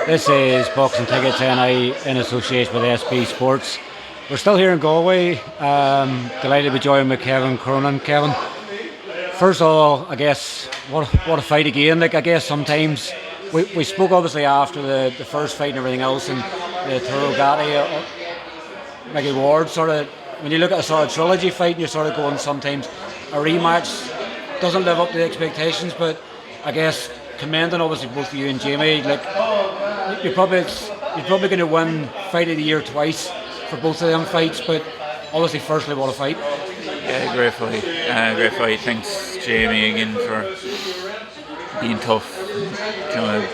This is Boxing Tickets NI in association with SB Sports. We're still here in Galway. Delighted to be joined with Kevin Cronin. Kevin, first of all, I guess what a fight again. Like, I guess sometimes we spoke obviously after the first fight and everything else, and the Turogati, Mickey Ward sort of. When you look at a sort of trilogy fight, and you're sort of going, sometimes a rematch doesn't live up to the expectations, but I guess commending obviously both you and Jamie, like you're probably going to win fight of the year twice for both of them fights, but obviously firstly what a fight. Yeah, great fight. Great fight. Thanks Jamie again for being tough,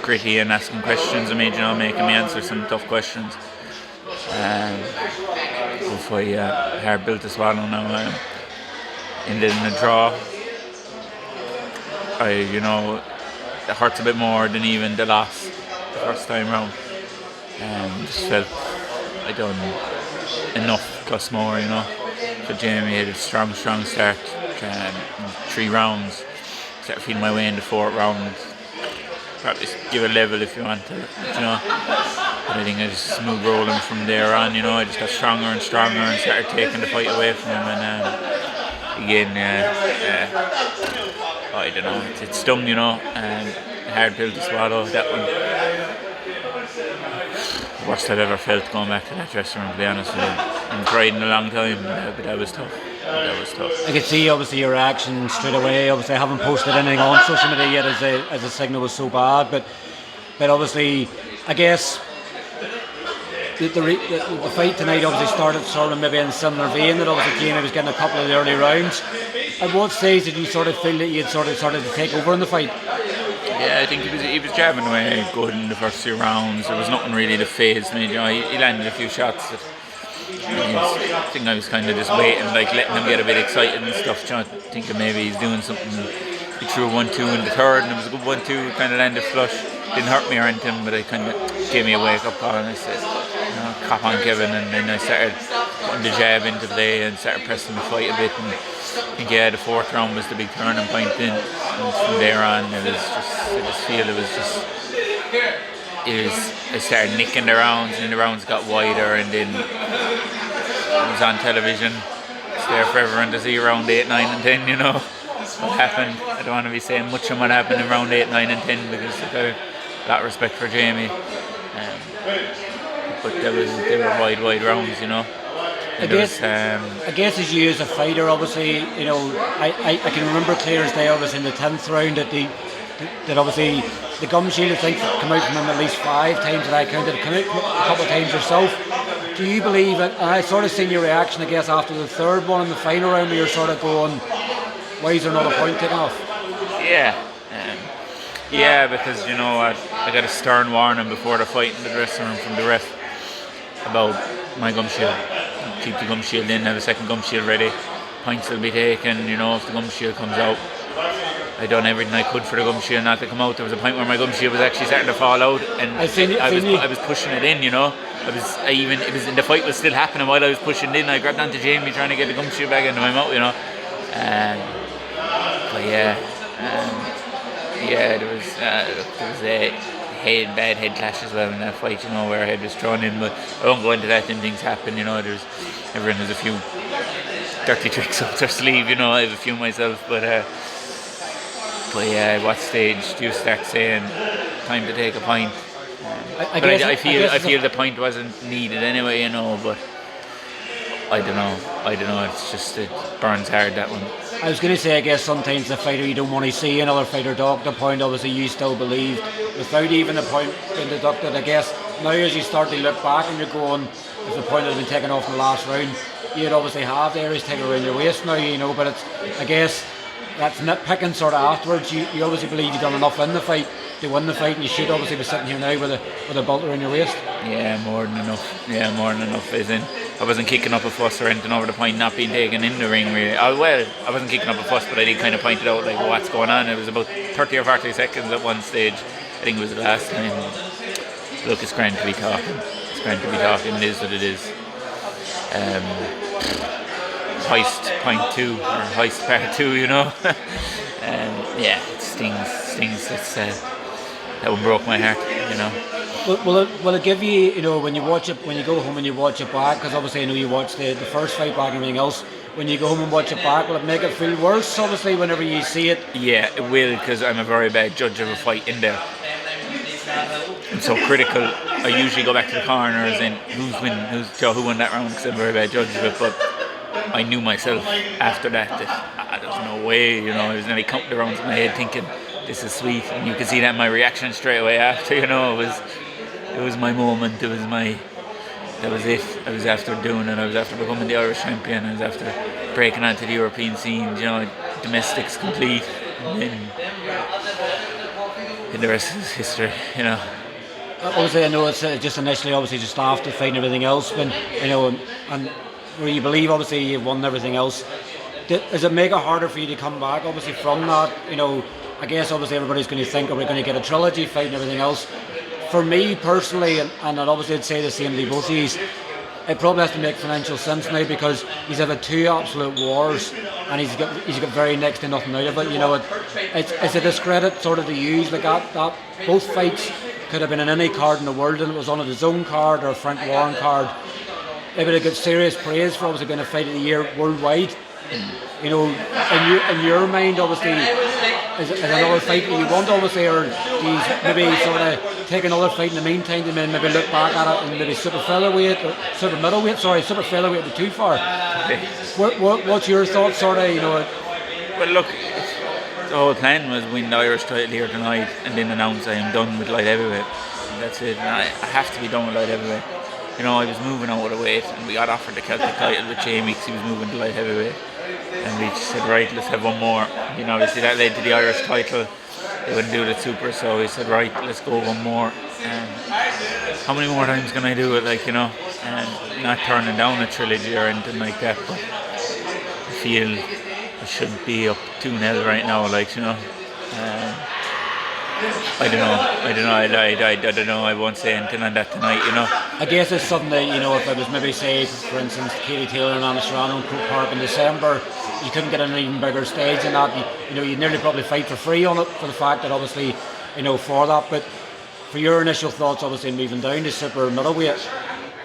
gritty and asking questions. I mean, making me answer some tough questions. Good fight, hard built to swallow now. Ended in a draw. It hurts a bit more than even the loss the first time round. Just felt I done enough plus more, But Jamie had a strong start. 3 rounds. Started feeling my way in the 4th round. Probably give a level if you want to, But I think I just smooth rolling from there on, I just got stronger and stronger and started taking the fight away from him. And again, I don't know, it stung, hard pill to swallow, that one. Worst I've ever felt going back to that dressing room, to be honest with you. I'm cried in a long time, but that was tough. I could see obviously your reaction straight away. Obviously I haven't posted anything on social media yet as the signal was so bad, but obviously I guess the fight tonight obviously started sort of maybe in a similar vein, that obviously Jamie was getting a couple of the early rounds. At what stage did you sort of feel that you had sort of started to take over in the fight? Yeah, I think he was jabbing away good in the first 2 rounds. There was nothing really to faze me. He landed a few shots that I think I was kind of just waiting, like letting him get a bit excited and stuff, thinking maybe he's doing something. He threw a 1-2 in the 3rd, and it was a good 1-2, kind of landed flush. Didn't hurt me or anything, but it kind of gave me a wake up call, and I said, cop on Kevin, and then I started putting the jab into play and started pressing the fight a bit, and I think the 4th round was the big turning point then, and from there on I started nicking the rounds, and the rounds got wider, and then it was on television. It's there for everyone to see round 8, 9 and 10, what happened. I don't want to be saying much of what happened in round 8, 9 and 10 because I have a lot of respect for Jamie. But they were wide rounds, I guess as you as a fighter, obviously, I can remember clear as day, obviously in the 10th round that obviously the gum shield, I think, come out from him at least 5 times that I counted. Come out a couple of times yourself. Do you believe it? And I sort of seen your reaction, I guess, after the 3rd one in the final round, where you're sort of going, why is there not a point taken off? Yeah, because I got a stern warning before the fight in the dressing room from the ref about my gum shield. Keep the gum shield in, have a second gum shield ready. Points will be taken, if the gum shield comes out. I done everything I could for the gum shield not to come out. There was a point where my gum shield was actually starting to fall out, and I was pushing it in. The fight was still happening while I was pushing it in. I grabbed onto Jamie trying to get the gum shield back into my mouth, there was a bad head clash as well in that fight, where a head was thrown in, but I won't go into that. Then things happen, everyone has a few dirty tricks up their sleeve, I have a few myself, but at what stage do you start saying time to take a point? I feel the point wasn't needed anyway, but I don't know. It's just, it burns hard, that one. I was going to say, I guess sometimes the fighter, you don't want to see another fighter dock the point. Obviously, you still believed without even the point being deducted. I guess now as you start to look back and you're going, if the point had been taken off in the last round, you'd obviously have the areas taken around your waist now, but it's, I guess that's nitpicking sort of afterwards. You obviously believe you've done enough in the fight to win the fight, and you should obviously be sitting here now with a belt around your waist. Yeah, more than enough. As in, I wasn't kicking up a fuss or anything over the point not being taken in the ring, really. I wasn't kicking up a fuss, but I did kind of point it out, like, what's going on. It was about 30 or 40 seconds at one stage. I think it was the last time. Look, it's grand to be talking. It is what it is. Heist point 2 or heist part 2, it stings. that one broke my heart, you know. Will it give you, when you watch it, when you go home and you watch it back, because obviously I know you watch the first fight back and everything else, when you go home and watch it back, will it make it feel worse, obviously, whenever you see it? Yeah, it will, because I'm a very bad judge of a fight in there. I'm so critical. I usually go back to the corners and who won that round, because I'm a very bad judge of it, but I knew myself after that there's no way, I was nearly counting the rounds in my head thinking, this is sweet, and you could see that in my reaction straight away after, it was my moment, that was it. I was after doing it, I was after becoming the Irish champion, I was after breaking onto the European scene, domestics complete, and the rest is history, Obviously, I know it's just initially, obviously, just after fighting everything else, but, and where you believe, obviously, you've won everything else. Does it make it harder for you to come back, obviously, from that? I guess, obviously, everybody's going to think, are we going to get a trilogy fight and everything else? For me, personally, and I'd obviously say the same to both of these, it probably has to make financial sense now, because he's had two absolute wars and he's got very next to nothing out of it. It's a discredit sort of to use like that. Both fights could have been in any card in the world, and it was on a DAZN card or a Frank Warren card. It would have got serious praise for obviously being a fight of the year worldwide. In your mind, obviously, is another fight that you want, obviously, or do you maybe sort of take another fight in the meantime and then maybe look back at it and maybe super featherweight or super featherweight would be too far. What's your thoughts, sort of, Well, look, the whole plan was win the Irish title here tonight and then announce I am done with light heavyweight. That's it. And I have to be done with light heavyweight. I was moving out of the weight, and we got offered the Celtic title with Jamie because he was moving to light heavyweight. And we just said, right, let's have one more. Obviously that led to the Irish title. They wouldn't do the super, so we said, right, let's go one more. And how many more times can I do it, and not turning down a trilogy or anything like that, but I feel I should be up 2-0 right now, I don't know. I won't say anything on that tonight, I guess it's something that, if it was maybe, say, for instance, Katie Taylor and Anna Serrano in Croke Park in December, you couldn't get an even bigger stage than that. You'd nearly probably fight for free on it, for the fact that obviously, for that. But for your initial thoughts, obviously, moving down to super middleweight,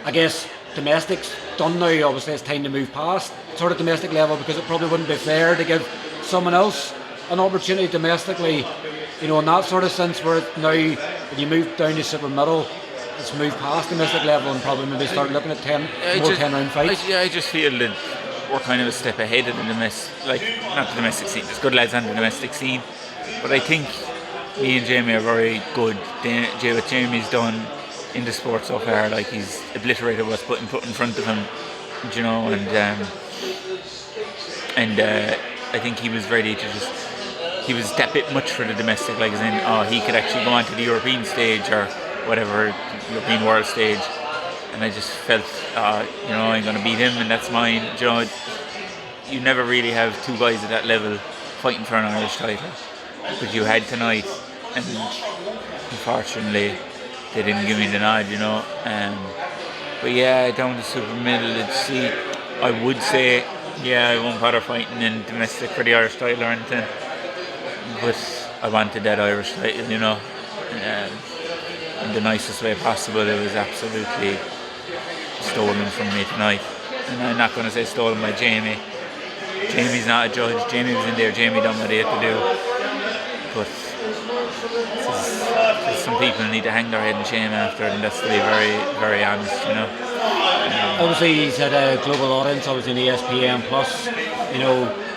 I guess domestic's done now. Obviously, it's time to move past sort of domestic level, because it probably wouldn't be fair to give someone else an opportunity domestically, in that sort of sense, where now when you move down to super middle, it's moved past domestic level and probably maybe start looking at 10-round fights. I just feel that we're kind of a step ahead of the not the domestic scene. There's good lads on the domestic scene, but I think me and Jamie are very good. What Jamie's done in the sport so far, he's obliterated what's put in front of him, and I think he was ready to he was that bit much for the domestic, he could actually go onto the European stage or whatever, European world stage, and I just felt, I'm going to beat him and that's mine. You never really have two guys at that level fighting for an Irish title, but you had tonight, and unfortunately they didn't give me the nod, but yeah, down to super middle, I would say, I won't bother fighting in domestic for the Irish title or anything, but I wanted that Irish title, in the nicest way possible. It was absolutely stolen from me tonight, and I'm not going to say stolen by Jamie. Jamie's not a judge. Jamie was in there. Jamie done what he had to do, but some people need to hang their head in shame after it, and that's to be very, very honest, Obviously, he's had a global audience, obviously, in ESPN Plus.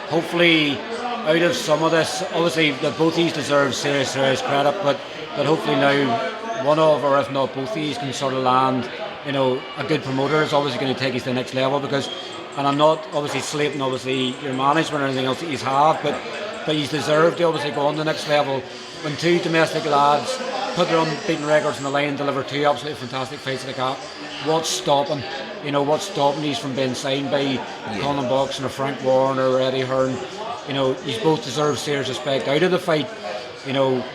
Hopefully, out of some of this, obviously, both these deserve serious credit, but hopefully now one of, or if not both of these, can sort of land, a good promoter is obviously going to take us to the next level, because, and I'm not obviously slating obviously your management or anything else that he's have, but he's deserved to obviously go on to the next level. When two domestic lads put their unbeaten records on the line and deliver two absolutely fantastic fights like that, what's stopping these from being signed by Colin Boxing or Frank Warren or Eddie Hearn? These both deserve serious respect out of the fight.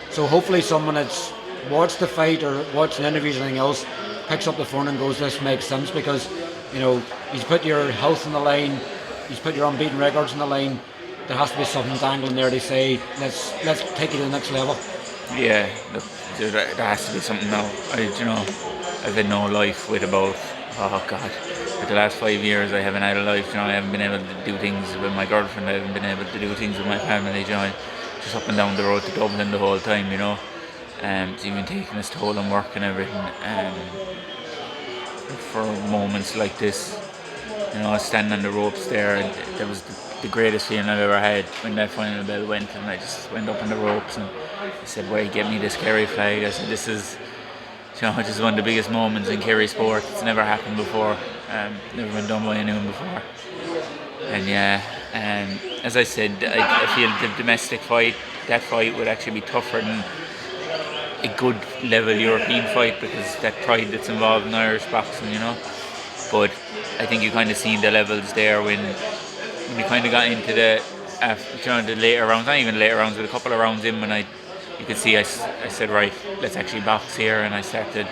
So hopefully someone that's watched the fight or watched interviews or anything else picks up the phone and goes, this makes sense, because he's put your health on the line, he's put your unbeaten records on the line. There has to be something dangling there to say, let's take you to the next level. Yeah, look, there has to be something now. I've had no life with about, oh God, for the last 5 years I haven't had a life. I haven't been able to do things with my girlfriend. I haven't been able to do things with my family. Just up and down the road to Dublin the whole time. It's even taking its toll on work and everything. For moments like this, standing on the ropes there, that was the greatest feeling I've ever had when that final bell went, and I just went up on the ropes and I said, "Why get me this Kerry flag?" I said, "This is, this is one of the biggest moments in Kerry sport. It's never happened before. Never been done by anyone before." And yeah, as I said, I feel the domestic fight, that fight would actually be tougher than a good level European fight because that pride that's involved in Irish boxing. But I think you kind of seen the levels there when we kind of got into the later rounds, not even later rounds, but a couple of rounds in when you could see I said, right, let's actually box here, and I started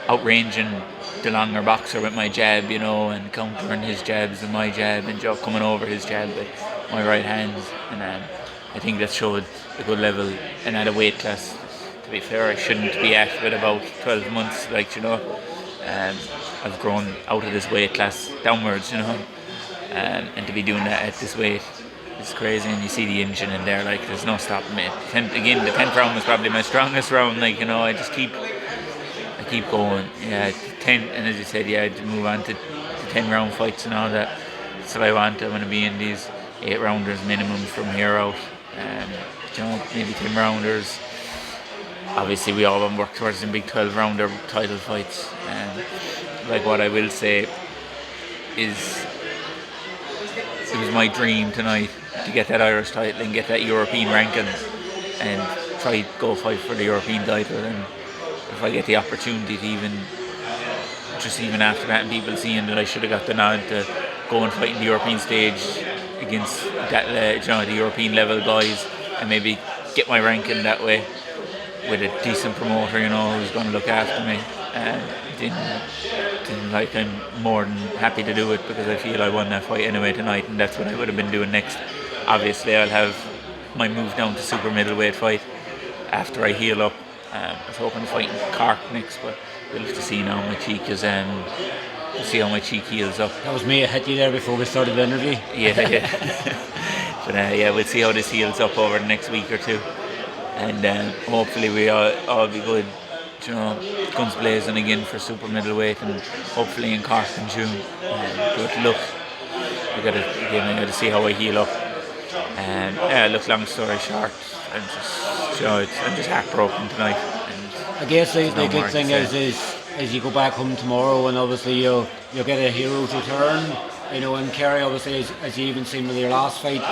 outranging the longer boxer with my jab, and countering his jabs and my jab, and coming over his jab with my right hands, and I think that showed a good level, and at a weight class, to be fair, I shouldn't be at with about 12 months, I've grown out of this weight class downwards, and to be doing that at this weight is crazy. And you see the engine in there, there's no stopping me. Again, the 10th round was probably my strongest round. I keep going. Yeah, 10, and as you said, to move on to the 10-round fights and all that. That's what I want. I want to be in these 8-rounders minimum from here out. Maybe 10-rounders. Obviously, we all want to work towards some big 12-rounder title fights. What I will say is, it was my dream tonight to get that Irish title and get that European ranking and try to go fight for the European title. And if I get the opportunity to even after that, and people seeing that I should have got the nod to go and fight in the European stage against that, the European level guys, and maybe get my ranking that way with a decent promoter, who's going to look after me. I'm more than happy to do it because I feel I won that fight anyway tonight, and that's what I would have been doing next. Obviously, I'll have my move down to super middleweight fight after I heal up. I was hoping to fight in Cork next, but we'll have to see now. My cheek is see how my cheek heals up. That was me. I hit you there before we started the interview. Yeah. But we'll see how this heals up over the next week or two, and hopefully we all be good. Guns blazing again for super middleweight, and hopefully in Cork in June. But look, I gotta see how I heal up. Look, long story short, I'm just heartbroken tonight. I guess the good thing is you go back home tomorrow, and obviously you'll get a hero's return. In Kerry, obviously, as you even seen with your last fight,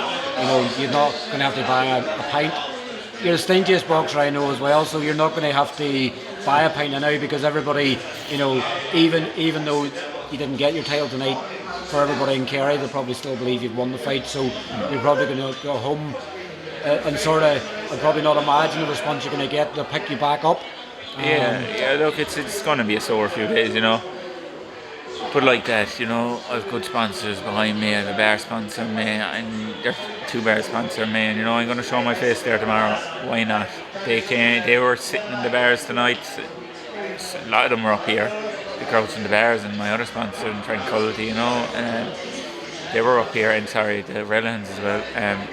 you're not going to have to buy a pint. You're the stingiest boxer I know as well, so you're not going to have to buy a pint now because everybody, even though you didn't get your title tonight, for everybody in Kerry, they'll probably still believe you've won the fight. So you're probably going to go home and I'd probably not imagine the response you're going to get. They'll pick you back up. Look, it's going to be a sore few days, But like that, I've good sponsors behind me. I have a bar sponsor me, and there's 2 bar sponsor me, and I'm going to show my face there tomorrow. Why not? They were sitting in the bars tonight. A lot of them were up here, the crowds in the bars, and my other sponsor in Tranquility, they were up here, and the Redlands as well.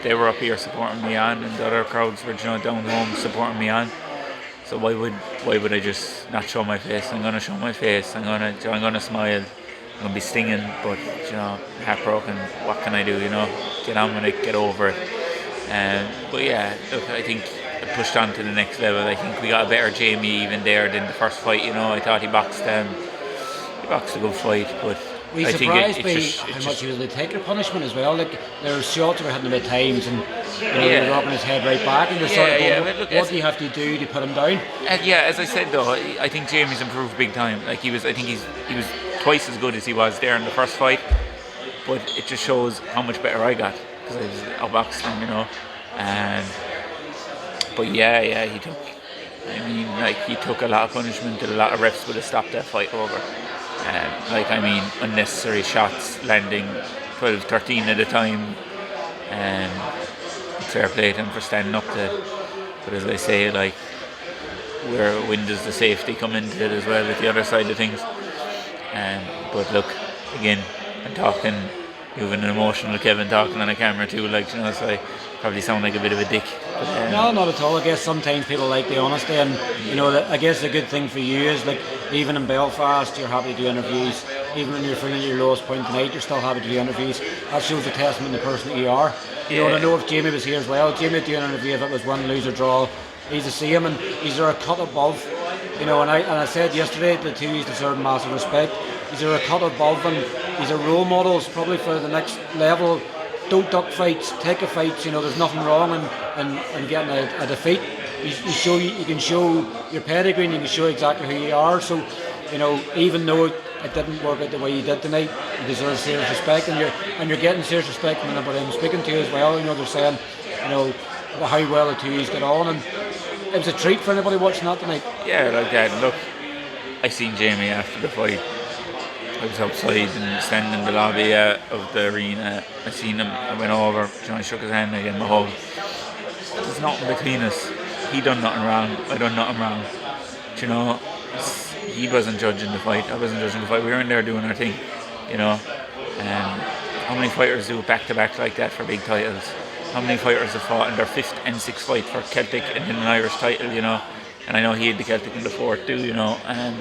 They were up here supporting me on, and the other crowds were down home supporting me on. So why would I just not show my face? I'm gonna show my face. I'm gonna smile. I'm gonna be stinging, but heartbroken. What can I do? Get on with it, get over it. But yeah, look, I think I pushed on to the next level. I think we got a better Jamie even there than the first fight. I thought he boxed a good fight, but were you surprised by how much he was taking punishment as well? There were shots were hitting him at times, and he was rocking his head right back, and what do you have to do to put him down? As I said though, I think Jamie's improved big time. I think he was twice as good as he was there in the first fight, but it just shows how much better I got because I was outboxing him, But he took a lot of punishment, and a lot of reps would have stopped that fight over. Unnecessary shots landing 12, 13 at a time. Fair play to him for standing up to But as I say, like, when does the safety come into it as well at the other side of things? But look, again, I'm talking, you have an emotional Kevin talking on a camera too, like, so I probably sound like a bit of a dick. But, no, not at all. I guess sometimes people like the honesty, and I guess the good thing for you is, like, even in Belfast, you're happy to do interviews. Even when you're feeling at your lowest point tonight, you're still happy to do interviews. That shows a testament to the person that you are. And I know if Jamie was here as well, Jamie would do an interview if it was win, lose or draw. He's the same, and he's a cut above. And I said yesterday the two deserve massive respect. He's a cut above, and he's a role model probably for the next level. Don't duck fights, take a fight. There's nothing wrong in getting a defeat. You can show your pedigree and you can show exactly who you are. So, even though it didn't work out the way you did tonight, you deserve serious respect, and you're getting serious respect from anybody I'm speaking to as well. They're saying, how well the two get on, and it was a treat for anybody watching that tonight. Yeah, like that. Look, I seen Jamie after the fight. I was outside and standing in the lobby of the arena. I seen him. I went over. I shook his hand. I gave him a hug. There's nothing between us. He done nothing wrong. I done nothing wrong. He wasn't judging the fight. I wasn't judging the fight. We were in there doing our thing. How many fighters do back to back like that for big titles? How many fighters have fought in their 5th and 6th fight for Celtic and then an Irish title? And I know he had the Celtic in the 4th too. And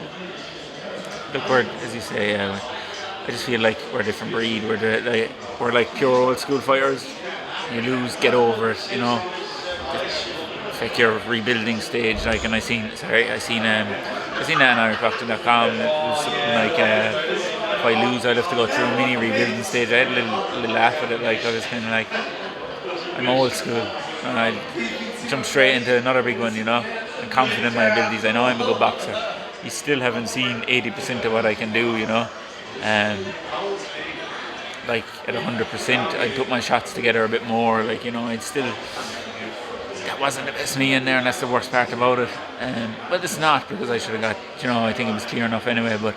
look, as you say, I just feel like we're a different breed. We're like pure old school fighters. You lose, get over it. It's like your rebuilding stage. Like, and I seen that on IrishBoxing.com. It was something like, if I lose, I'd have to go through a mini rebuilding stage. I had a little laugh at it. Like, I was kind of like, I'm old school, and I jump straight into another big one. I'm confident in my abilities. I know I'm a good boxer. You still haven't seen 80% of what I can do, like at 100%, I'd put my shots together a bit more, I'd still, that wasn't the best me in there, and that's the worst part about it. But it's not, because I should have got, I think it was clear enough anyway, but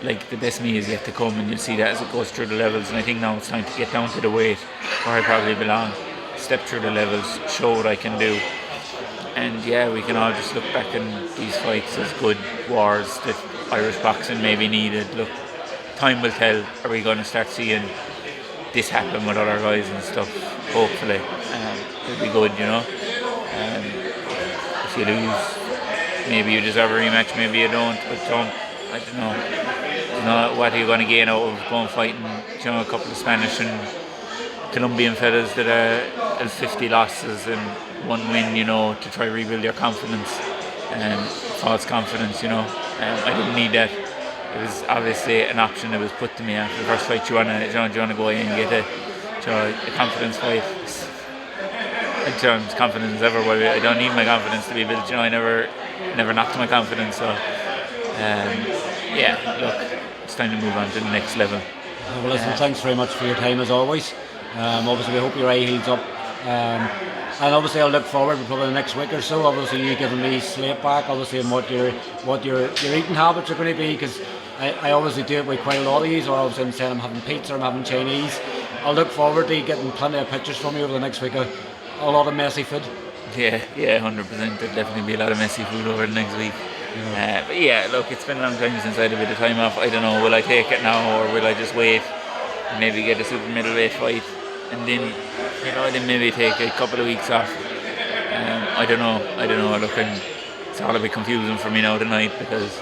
like, the best me is yet to come, and you'll see that as it goes through the levels, and I think now it's time to get down to the weight where I probably belong, step through the levels, show what I can do. And yeah, we can all just look back in these fights as good wars that Irish boxing maybe needed. Look, time will tell. Are we going to start seeing this happen with other guys and stuff? Hopefully. It'll be good, if you lose, maybe you deserve a rematch, maybe you don't. But I don't know. What are you going to gain out of going fighting, a couple of Spanish and Colombian fellas that have 50 losses and 1 win, to try rebuild your confidence, false confidence, I didn't need that. It was obviously an option that was put to me after the first fight. Do you want to go in and get a confidence fight? I don't have confidence ever. I don't need my confidence to be built. I never knocked my confidence. So, look, it's time to move on to the next level. Well, listen, thanks very much for your time as always. Obviously, we hope your eye heals up. And obviously, I'll look forward to probably the next week or so. Obviously, you giving me slate back, obviously, and what your eating habits are going to be, because I obviously do it with quite a lot of these, or obviously I'm saying I'm having pizza, I'm having Chinese. I'll look forward to getting plenty of pictures from you over the next week. A lot of messy food. Yeah, 100%. There'll definitely be a lot of messy food over the next week. But yeah, look, it's been a long time since I had a bit of time off. I don't know, will I take it now, or will I just wait and maybe get a super middleweight fight, and then maybe take a couple of weeks off. I don't know. Look, it's all a bit confusing for me now tonight, because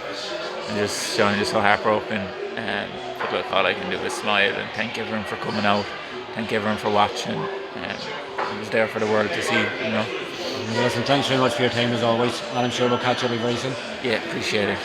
I'm just so heartbroken. But look, all I can do is smile and thank everyone for coming out, thank everyone for watching. It was there for the world to see, Listen, thanks very much for your time as always, and I'm sure we'll catch up very soon. Yeah, appreciate it.